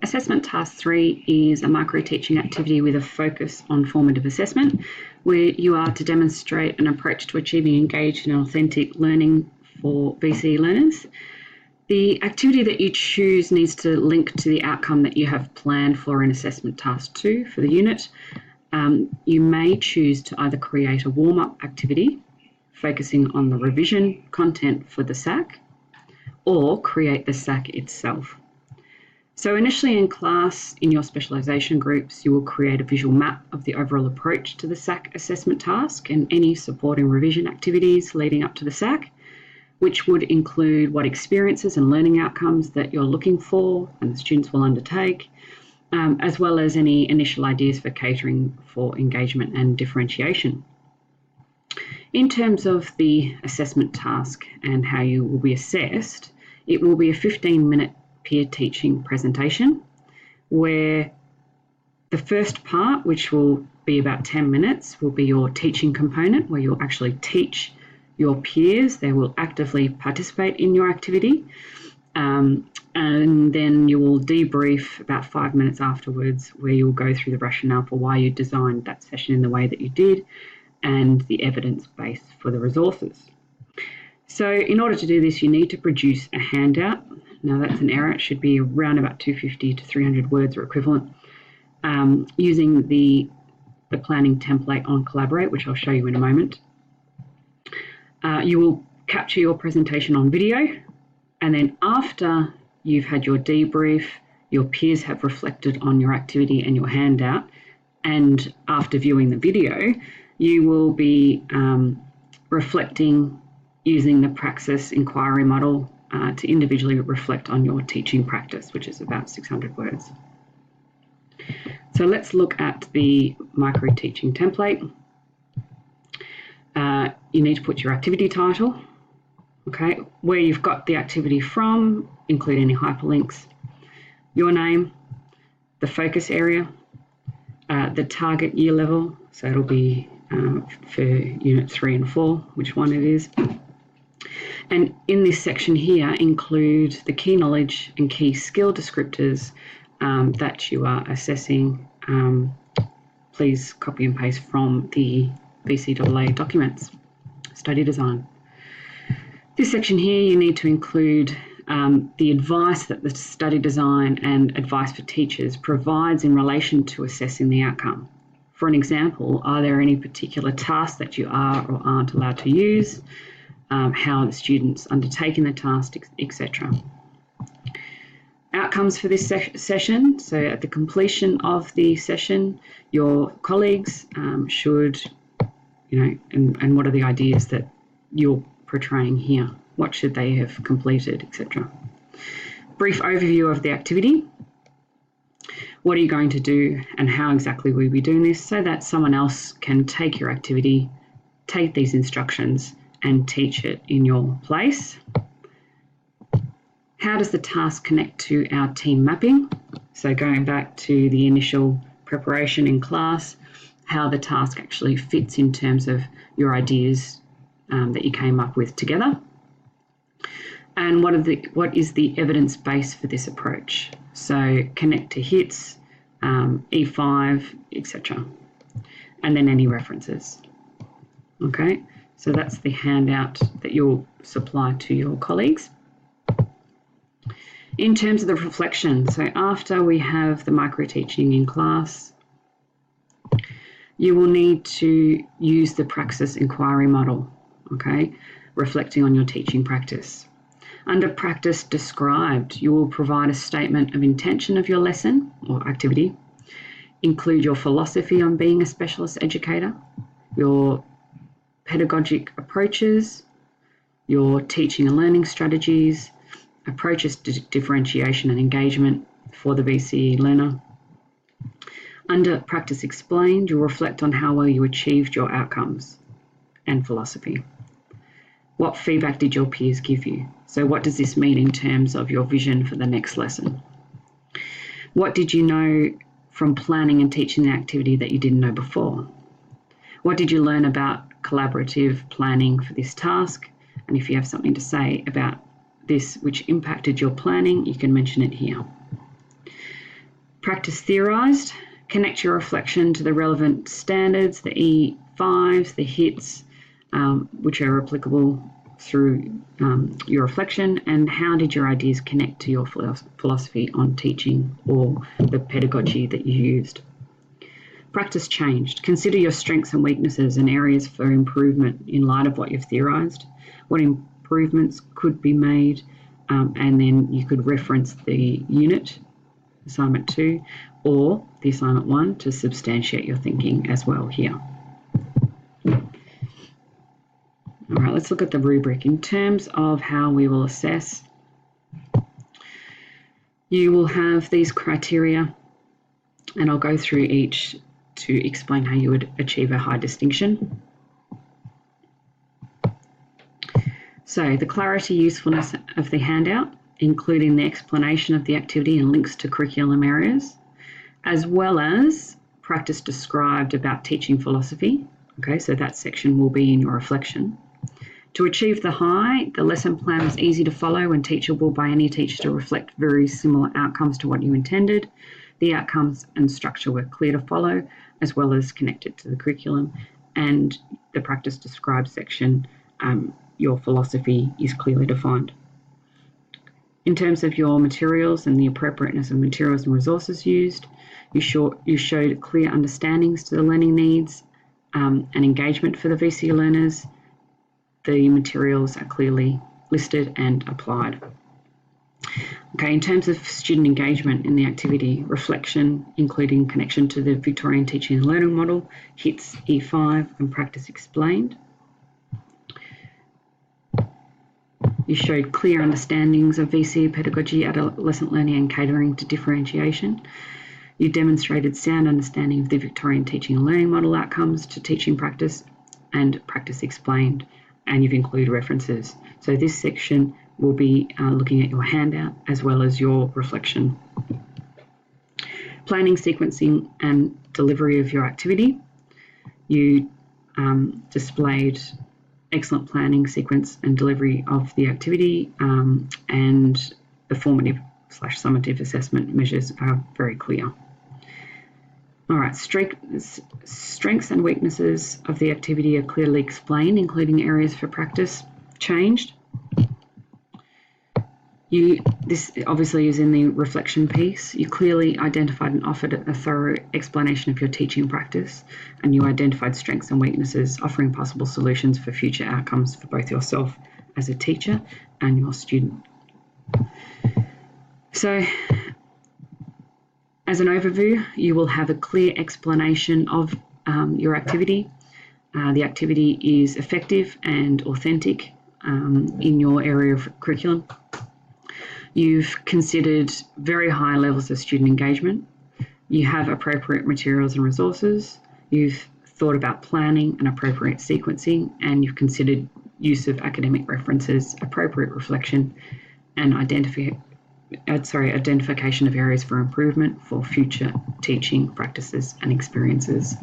Assessment Task 3 is a micro-teaching activity with a focus on formative assessment, where you are to demonstrate an approach to achieving engaged and authentic learning for VCE learners. The activity that you choose needs to link to the outcome that you have planned for in Assessment Task 2 for the unit. You may choose to either create a warm-up activity focusing on the revision content for the SAC, or create the SAC itself. So initially in class, in your specialisation groups, you will create a visual map of the overall approach to the SAC assessment task and any supporting revision activities leading up to the SAC, which would include what experiences and learning outcomes that you're looking for and the students will undertake, as well as any initial ideas for catering for engagement and differentiation. In terms of the assessment task and how you will be assessed, it will be a 15-minute peer teaching presentation where the first part, which will be about 10 minutes, will be your teaching component where you'll actually teach your peers. They will actively participate in your activity. And then you will debrief about 5 minutes afterwards where you'll go through the rationale for why you designed that session in the way that you did and the evidence base for the resources. So in order to do this, you need to produce a handout. Now that's an error. It should be around about 250 to 300 words or equivalent, using the planning template on Collaborate, which I'll show you in a moment. You will capture your presentation on video, and then after you've had your debrief, your peers have reflected on your activity and your handout, and after viewing the video, you will be reflecting using the Praxis inquiry model to individually reflect on your teaching practice, which is about 600 words. So let's look at the micro-teaching template. You need to put your activity title, okay, where you've got the activity from, include any hyperlinks, your name, the focus area, the target year level, so it'll be for Unit 3 and 4, which one it is. And in this section here include the key knowledge and key skill descriptors that you are assessing. Please copy and paste from the VCAA documents, study design. This section here you need to include the advice that the study design and advice for teachers provides in relation to assessing the outcome. For an example, are there any particular tasks that you are or aren't allowed to use? How are the students undertaking the task, etc. Outcomes for this session. So at the completion of the session, your colleagues should, and what are the ideas that you're portraying here? What should they have completed, etc. Brief overview of the activity. What are you going to do and how exactly will you be doing this so that someone else can take your activity, take these instructions and teach it in your place. How does the task connect to our team mapping? So going back to the initial preparation in class, how the task actually fits in terms of your ideas that you came up with together. And what is the evidence base for this approach? So connect to HITS, E5, etc. And then any references. Okay. So that's the handout that you'll supply to your colleagues. In terms of the reflection, so after we have the micro-teaching in class, you will need to use the Praxis inquiry model, okay, reflecting on your teaching practice. Under Practice Described, you will provide a statement of intention of your lesson or activity, include your philosophy on being a specialist educator, your pedagogic approaches, your teaching and learning strategies, approaches to differentiation and engagement for the VCE learner. Under Practice Explained, you'll reflect on how well you achieved your outcomes and philosophy. What feedback did your peers give you? So what does this mean in terms of your vision for the next lesson? What did you know from planning and teaching the activity that you didn't know before? What did you learn about collaborative planning for this task? And if you have something to say about this which impacted your planning, you can mention it here. Practice theorised. Connect your reflection to the relevant standards, the E5s, the HITs, which are applicable through your reflection, and how did your ideas connect to your philosophy on teaching or the pedagogy that you used. Practice changed. Consider your strengths and weaknesses and areas for improvement in light of what you've theorised, what improvements could be made, and then you could reference the unit, assignment 2, or the assignment 1 to substantiate your thinking as well here. All right, let's look at the rubric. In terms of how we will assess, you will have these criteria, and I'll go through each to explain how you would achieve a high distinction. So the clarity, usefulness of the handout, including the explanation of the activity and links to curriculum areas, as well as practice described about teaching philosophy. Okay, so that section will be in your reflection. To achieve the high, the lesson plan was easy to follow and teachable by any teacher to reflect very similar outcomes to what you intended. The outcomes and structure were clear to follow, as well as connected to the curriculum. And the practice described section, your philosophy is clearly defined. In terms of your materials and the appropriateness of materials and resources used, you showed clear understandings to the learning needs and engagement for the VC learners. The materials are clearly listed and applied. Okay, in terms of student engagement in the activity, reflection, including connection to the Victorian teaching and learning model, HITs E5 and practice explained. You showed clear understandings of VC pedagogy, adolescent learning and catering to differentiation. You demonstrated sound understanding of the Victorian teaching and learning model outcomes to teaching practice and practice explained, and you've included references. So this section will be looking at your handout as well as your reflection. Planning, sequencing and delivery of your activity. You displayed excellent planning, sequence and delivery of the activity, and the formative/summative assessment measures are very clear. All right, strengths and weaknesses of the activity are clearly explained, including areas for practice changed. This obviously is in the reflection piece. You clearly identified and offered a thorough explanation of your teaching practice, and you identified strengths and weaknesses, offering possible solutions for future outcomes for both yourself as a teacher and your student. So, as an overview, you will have a clear explanation of your activity. The activity is effective and authentic in your area of curriculum. You've considered very high levels of student engagement. You have appropriate materials and resources. You've thought about planning and appropriate sequencing, and you've considered use of academic references, appropriate reflection, and identification of areas for improvement for future teaching practices and experiences.